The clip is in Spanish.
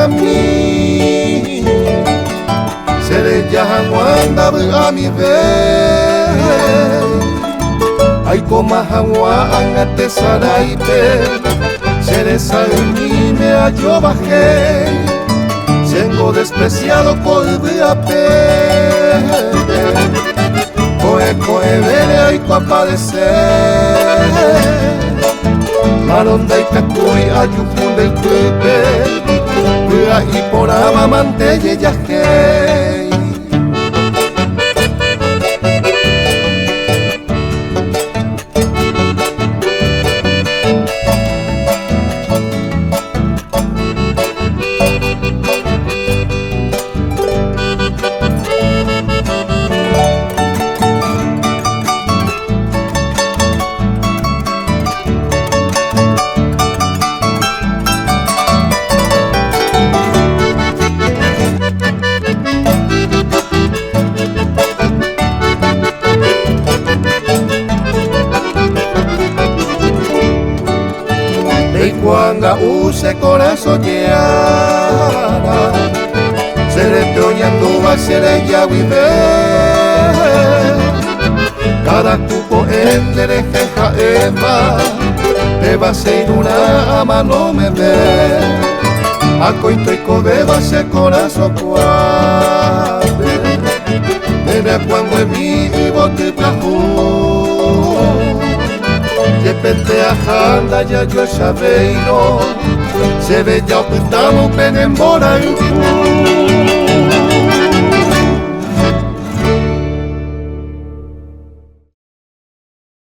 mi Sere jahan wanda a mi ve Ay koma hangwa angate saraipe Sere salmi me yo bajé Siendo despreciado por viape Coe vere ay padecer Maronda y catuy ayupun del clipe Y por amamante y yajé Cuanga use corazón lleara Seré toñando va seré ya vive Cada cupo en derecha ema Te va a ser una ama no me ve A coito y cobe va a ser corazón cuave Nene cuando en mi bote plajú Depende a handa ya yo sabeiro Se ve ya optamos pen embora